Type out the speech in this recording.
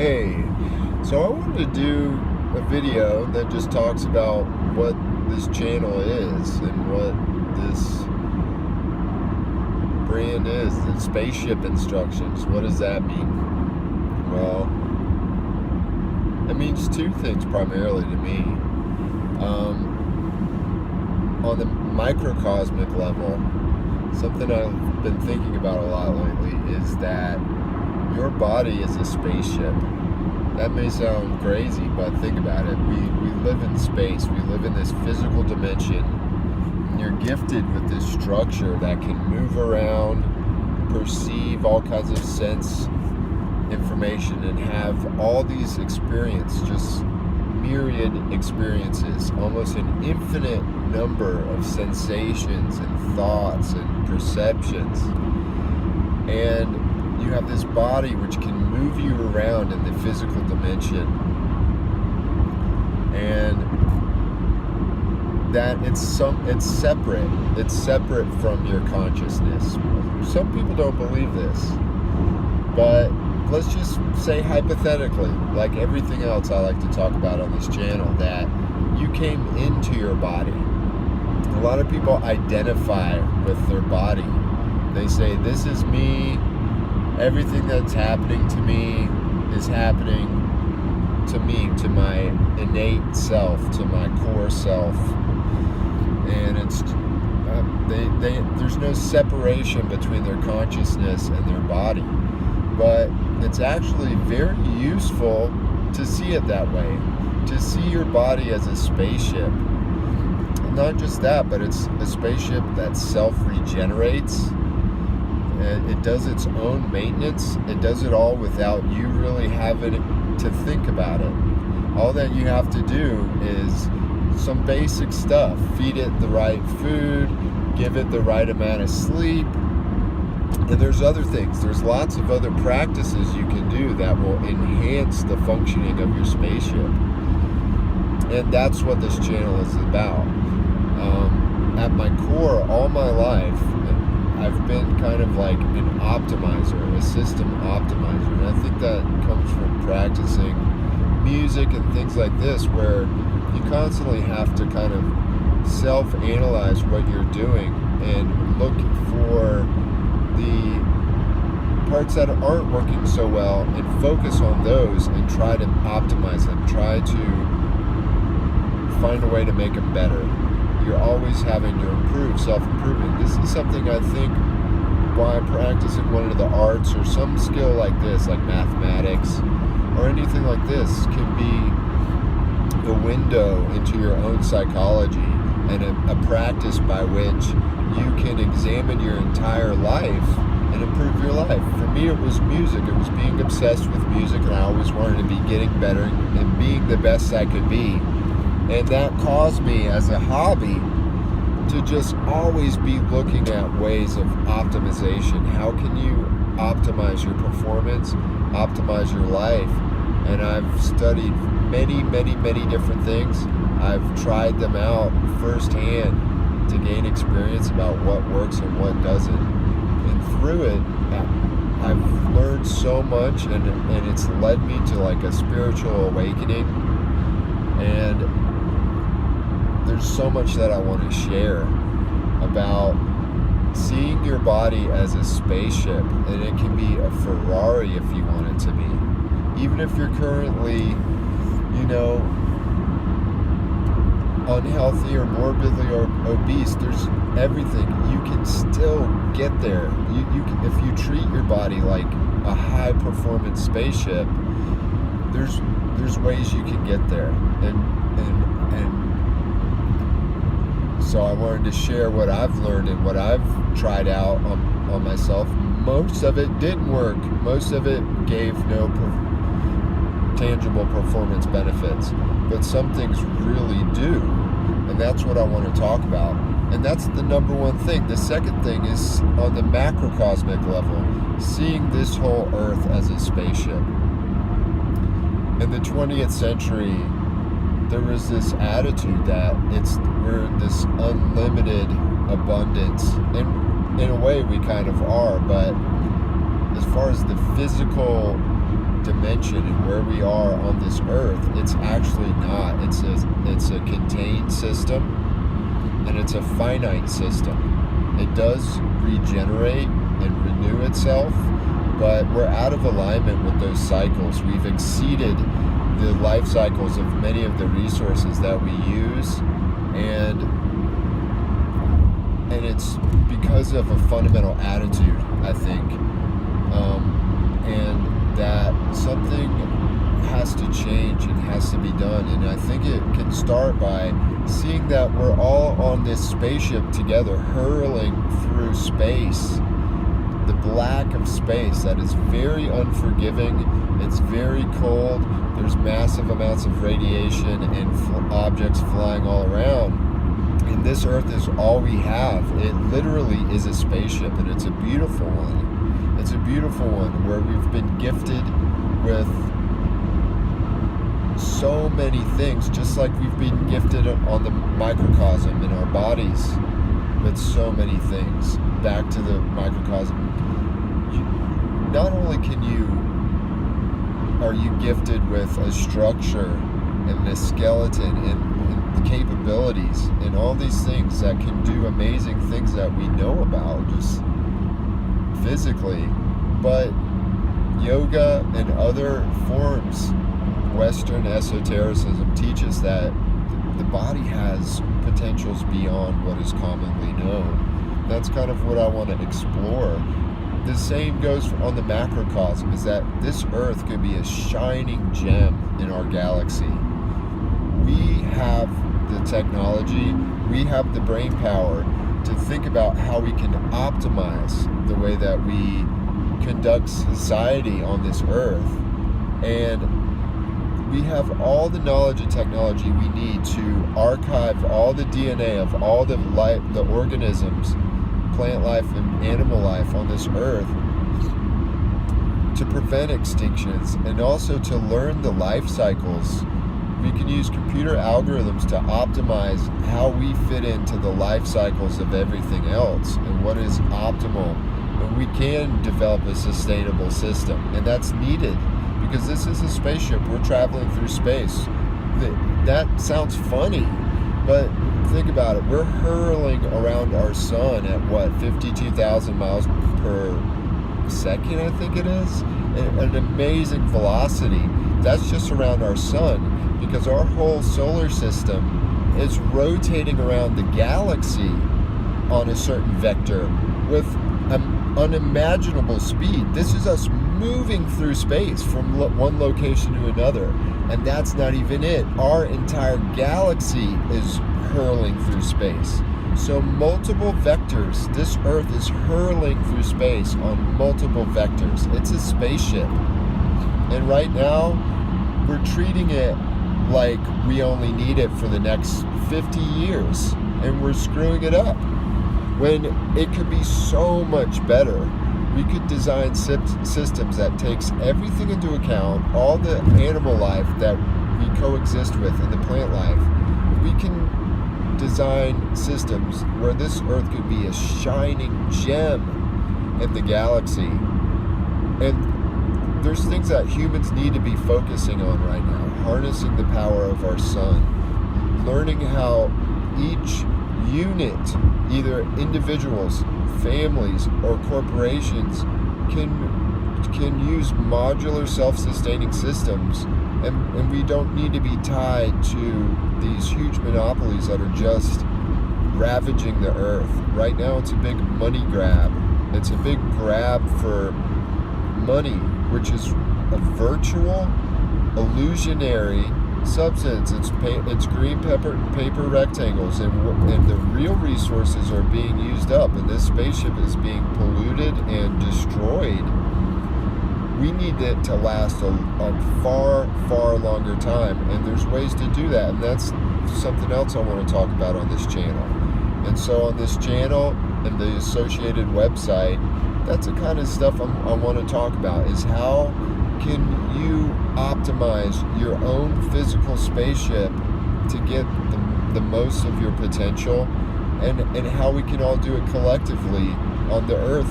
Hey, so I wanted to do a video that just talks about what this channel is and what this brand is, the Spaceship Instructions. What does that mean? Well, it means two things primarily to me. On the microcosmic level, something I've been thinking about a lot lately is that your body is a spaceship. That may sound crazy, but think about it. We live in space. We live in this physical dimension. And you're gifted with this structure that can move around, perceive all kinds of sense information, and have all these experiences, just myriad experiences, almost an infinite number of sensations and thoughts and perceptions. And you have this body which can move you around in the physical dimension, and that it's separate from your consciousness. Some people don't believe this, but let's just say hypothetically, like everything else I like to talk about on this channel, that you came into your body. A lot of people identify with their body. They say, this is me. Everything that's happening to me is happening to me, to my innate self, to my core self. And it's there's no separation between their consciousness and their body. But it's actually very useful to see it that way, to see your body as a spaceship. Not just that, but it's a spaceship that self-regenerates. It does its own maintenance. It does it all without you really having to think about it. All that you have to do is some basic stuff. Feed it the right food, give it the right amount of sleep. And there's other things. There's lots of other practices you can do that will enhance the functioning of your spaceship. And that's what this channel is about. At my core, all my life, I've been kind of like an optimizer, a system optimizer. And I think that comes from practicing music and things like this, where you constantly have to kind of self-analyze what you're doing and look for the parts that aren't working so well and focus on those and try to optimize them, try to find a way to make them better. You're always having to improve, self-improvement. This is something I think by practicing one of the arts or some skill like this, like mathematics or anything like this, can be the window into your own psychology and a practice by which you can examine your entire life and improve your life. For me, it was music. It was being obsessed with music, and I always wanted to be getting better and being the best I could be. And that caused me, as a hobby, to just always be looking at ways of optimization. How can you optimize your performance, optimize your life? And I've studied many, many, many different things. I've tried them out firsthand to gain experience about what works and what doesn't. And through it, I've learned so much, and it's led me to like a spiritual awakening. And there's so much that I want to share about seeing your body as a spaceship, and it can be a Ferrari if you want it to be. Even if you're currently, unhealthy or morbidly or obese, there's everything. You can still get there. You can, if you treat your body like a high performance spaceship, there's ways you can get there. And so I wanted to share what I've learned and what I've tried out on myself. Most of it didn't work. Most of it gave no tangible performance benefits. But some things really do. And that's what I want to talk about. And that's the number one thing. The second thing is on the macrocosmic level, seeing this whole Earth as a spaceship. In the 20th century, there was this attitude that we're in this unlimited abundance. And in a way we kind of are, but as far as the physical dimension dimension and where we are on this earth, it's actually not. It's a contained system, and it's a finite system. It does regenerate and renew itself, but we're out of alignment with those cycles. We've exceeded the life cycles of many of the resources that we use, and it's because of a fundamental attitude, I think, and that something has to change and has to be done. And I think it can start by seeing that we're all on this spaceship together, hurling through space, the black of space that is very unforgiving. It's very cold. There's massive amounts of radiation and objects flying all around. And this earth is all we have. It literally is a spaceship, and it's a beautiful one. It's a beautiful one where we've been gifted with so many things, just like we've been gifted on the microcosm in our bodies with so many things. Back to the microcosm. Not only are you gifted with a structure and a skeleton and the capabilities and all these things that can do amazing things that we know about just physically, but yoga and other forms, Western esotericism, teaches that the body has potentials beyond what is commonly known. That's kind of what I want to explore. The same goes on the macrocosm, is that this earth could be a shining gem in our galaxy. We have the technology, we have the brain power to think about how we can optimize the way that we conduct society on this earth. And we have all the knowledge and technology we need to archive all the DNA of all the organisms, plant life and animal life on this earth, to prevent extinctions and also to learn the life cycles. We can use computer algorithms to optimize how we fit into the life cycles of everything else and what is optimal. And we can develop a sustainable system, and that's needed because this is a spaceship. We're traveling through space. That sounds funny, but think about it. We're hurling around our sun at 52,000 miles per second, I think it is. An amazing velocity. That's just around our sun, because our whole solar system is rotating around the galaxy on a certain vector with an unimaginable speed. This is us moving through space from one location to another, and that's not even it. Our entire galaxy is hurling through space. So multiple vectors. This earth is hurling through space on multiple vectors. It's a spaceship. And right now, we're treating it like we only need it for the next 50 years, and we're screwing it up when it could be so much better. We could design systems that takes everything into account, all the animal life that we coexist with and the plant life. We can design systems where this earth could be a shining gem in the galaxy. And there's things that humans need to be focusing on right now. Harnessing the power of our sun. Learning how each unit, either individuals, families, or corporations, can use modular self-sustaining systems. And we don't need to be tied to these huge monopolies that are just ravaging the earth. Right now it's a big money grab. It's a big grab for money, which is a virtual, illusionary substance. It's green paper rectangles, and the real resources are being used up, and this spaceship is being polluted and destroyed. We need it to last a far, far longer time, and there's ways to do that, and that's something else I want to talk about on this channel. And so on this channel and the associated website, that's the kind of stuff I want to talk about, is how can you optimize your own physical spaceship to get the most of your potential, and how we can all do it collectively on the earth.